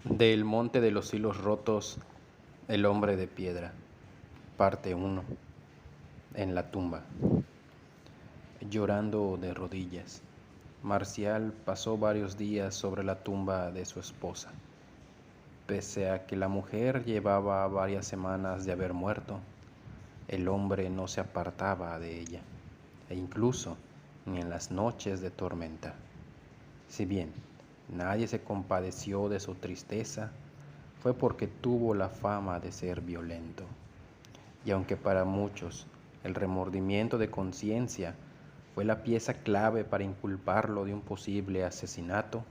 Del Monte de los Hilos Rotos, el hombre de piedra, parte 1. En la tumba. Llorando de rodillas, Marcial pasó varios días sobre la tumba de su esposa. Pese a que la mujer llevaba varias semanas de haber muerto, el hombre no se apartaba de ella, e incluso ni en las noches de tormenta. Si bien nadie se compadeció de su tristeza, fue porque tuvo la fama de ser violento. Y aunque para muchos el remordimiento de conciencia fue la pieza clave para inculparlo de un posible asesinato,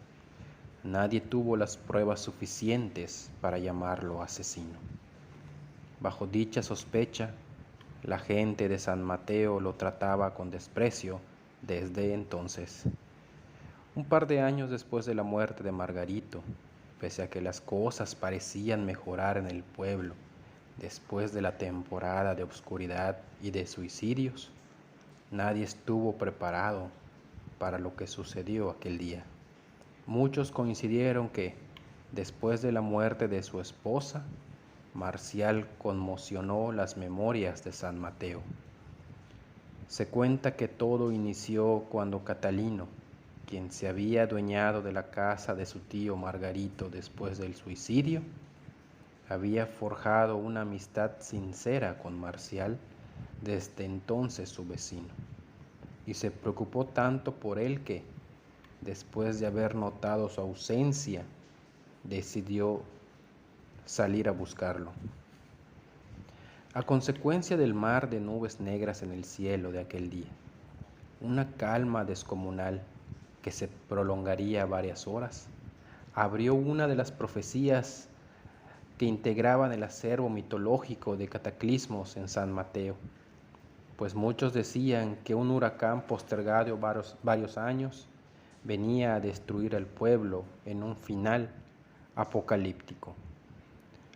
nadie tuvo las pruebas suficientes para llamarlo asesino. Bajo dicha sospecha, la gente de San Mateo lo trataba con desprecio desde entonces. Un par de años después de la muerte de Margarito, pese a que las cosas parecían mejorar en el pueblo después de la temporada de obscuridad y de suicidios, nadie estuvo preparado para lo que sucedió aquel día. Muchos coincidieron que, después de la muerte de su esposa, Marcial conmocionó las memorias de San Mateo. Se cuenta que todo inició cuando Catalino, quien se había adueñado de la casa de su tío Margarito después del suicidio, había forjado una amistad sincera con Marcial, desde entonces su vecino, y se preocupó tanto por él que, después de haber notado su ausencia, decidió salir a buscarlo. A consecuencia del mar de nubes negras en el cielo de aquel día, una calma descomunal que se prolongaría varias horas, abrió una de las profecías que integraban el acervo mitológico de cataclismos en San Mateo, pues muchos decían que un huracán postergado varios años venía a destruir al pueblo en un final apocalíptico.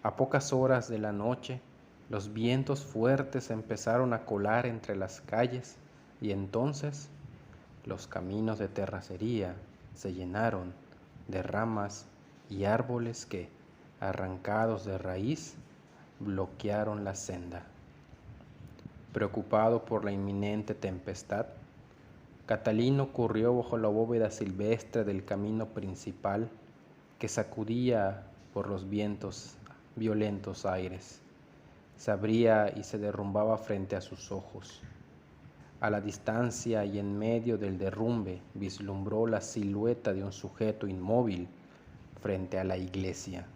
A pocas horas de la noche, los vientos fuertes empezaron a colar entre las calles y entonces los caminos de terracería se llenaron de ramas y árboles que, arrancados de raíz, bloquearon la senda. Preocupado por la inminente tempestad, Catalino corrió bajo la bóveda silvestre del camino principal que sacudía por los vientos violentos aires. Se abría y se derrumbaba frente a sus ojos. A la distancia y en medio del derrumbe vislumbró la silueta de un sujeto inmóvil frente a la iglesia.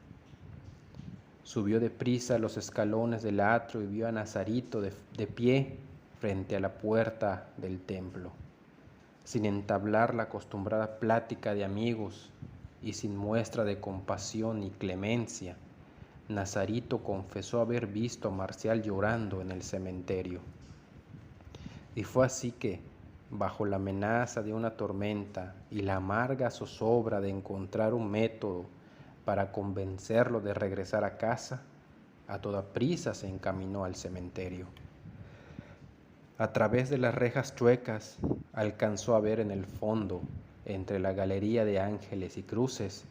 Subió deprisa los escalones del atrio y vio a Nazarito de pie frente a la puerta del templo. Sin entablar la acostumbrada plática de amigos y sin muestra de compasión y clemencia, Nazarito confesó haber visto a Marcial llorando en el cementerio. Y fue así que, bajo la amenaza de una tormenta y la amarga zozobra de encontrar un método para convencerlo de regresar a casa, a toda prisa se encaminó al cementerio. A través de las rejas chuecas alcanzó a ver en el fondo, entre la galería de ángeles y cruces,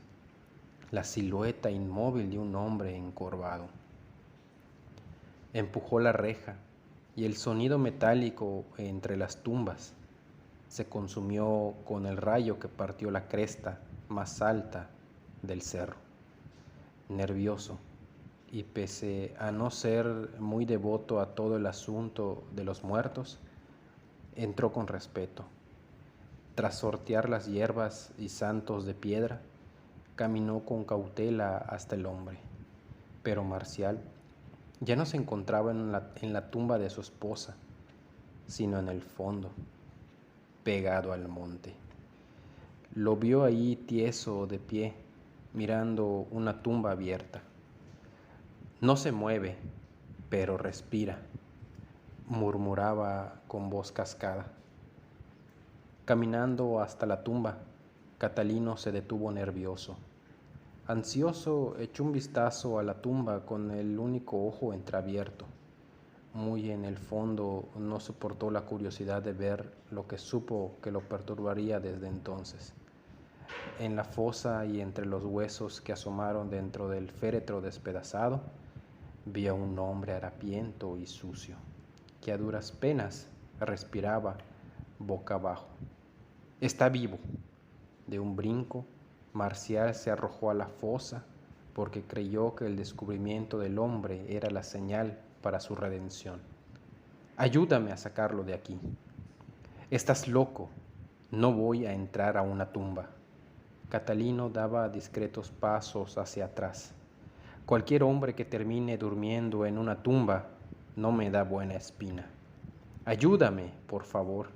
la silueta inmóvil de un hombre encorvado. Empujó la reja y el sonido metálico entre las tumbas se consumió con el rayo que partió la cresta más alta del cerro. Nervioso, y pese a no ser muy devoto a todo el asunto de los muertos, entró con respeto. Tras sortear las hierbas y santos de piedra, caminó con cautela hasta el hombre. Pero Marcial ya no se encontraba en la tumba de su esposa, sino en el fondo, pegado al monte. Lo vio ahí tieso de pie, mirando una tumba abierta. No se mueve, pero respira, murmuraba con voz cascada. Caminando hasta la tumba, Catalino se detuvo nervioso. Ansioso, echó un vistazo a la tumba con el único ojo entreabierto. Muy en el fondo no soportó la curiosidad de ver lo que supo que lo perturbaría desde entonces. En la fosa y entre los huesos que asomaron dentro del féretro despedazado, vi a un hombre harapiento y sucio, que a duras penas respiraba boca abajo. Está vivo. De un brinco, Marcial se arrojó a la fosa porque creyó que el descubrimiento del hombre era la señal para su redención. Ayúdame a sacarlo de aquí. Estás loco. No voy a entrar a una tumba. Catalino daba discretos pasos hacia atrás. Cualquier hombre que termine durmiendo en una tumba no me da buena espina. Ayúdame, por favor,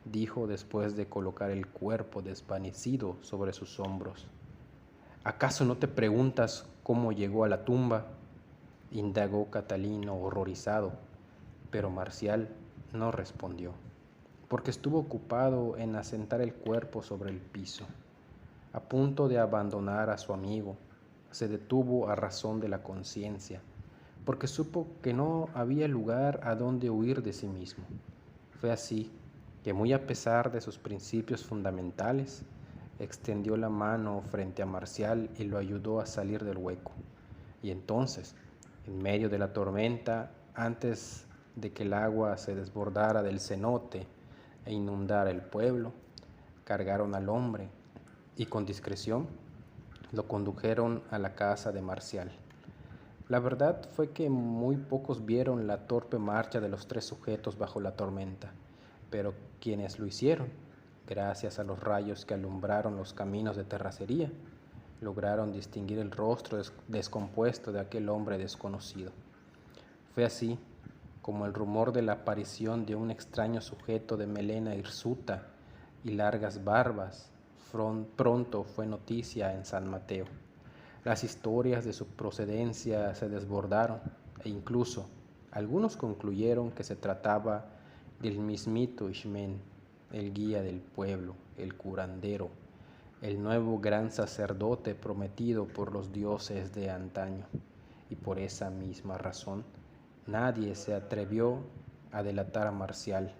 dijo después de colocar el cuerpo desvanecido sobre sus hombros. ¿Acaso no te preguntas cómo llegó a la tumba?, indagó Catalino horrorizado, pero Marcial no respondió, porque estuvo ocupado en asentar el cuerpo sobre el piso. A punto de abandonar a su amigo, se detuvo a razón de la conciencia, porque supo que no había lugar a donde huir de sí mismo. Fue así que, muy a pesar de sus principios fundamentales, extendió la mano frente a Marcial y lo ayudó a salir del hueco. Y entonces, en medio de la tormenta, antes de que el agua se desbordara del cenote e inundara el pueblo, cargaron al hombre y con discreción lo condujeron a la casa de Marcial. La verdad fue que muy pocos vieron la torpe marcha de los tres sujetos bajo la tormenta, pero quienes lo hicieron, gracias a los rayos que alumbraron los caminos de terracería, lograron distinguir el rostro descompuesto de aquel hombre desconocido. Fue así como el rumor de la aparición de un extraño sujeto de melena hirsuta y largas barbas pronto fue noticia en San Mateo. Las historias de su procedencia se desbordaron e incluso algunos concluyeron que se trataba del mismito Ixmen, el guía del pueblo, el curandero, el nuevo gran sacerdote prometido por los dioses de antaño. Y por esa misma razón, nadie se atrevió a delatar a Marcial.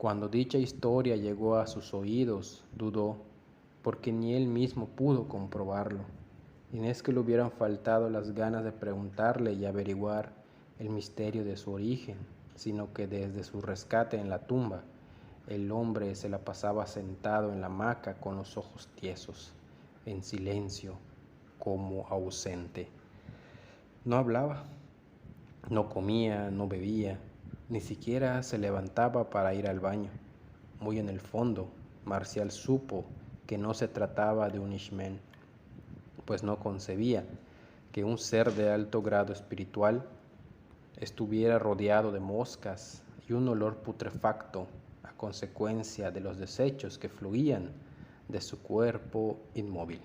Cuando dicha historia llegó a sus oídos, dudó, porque ni él mismo pudo comprobarlo. Y no es que le hubieran faltado las ganas de preguntarle y averiguar el misterio de su origen, sino que desde su rescate en la tumba, el hombre se la pasaba sentado en la hamaca con los ojos tiesos, en silencio, como ausente. No hablaba, no comía, no bebía, ni siquiera se levantaba para ir al baño. Muy en el fondo, Marcial supo que no se trataba de un Ixmen, pues no concebía que un ser de alto grado espiritual estuviera rodeado de moscas y un olor putrefacto a consecuencia de los desechos que fluían de su cuerpo inmóvil.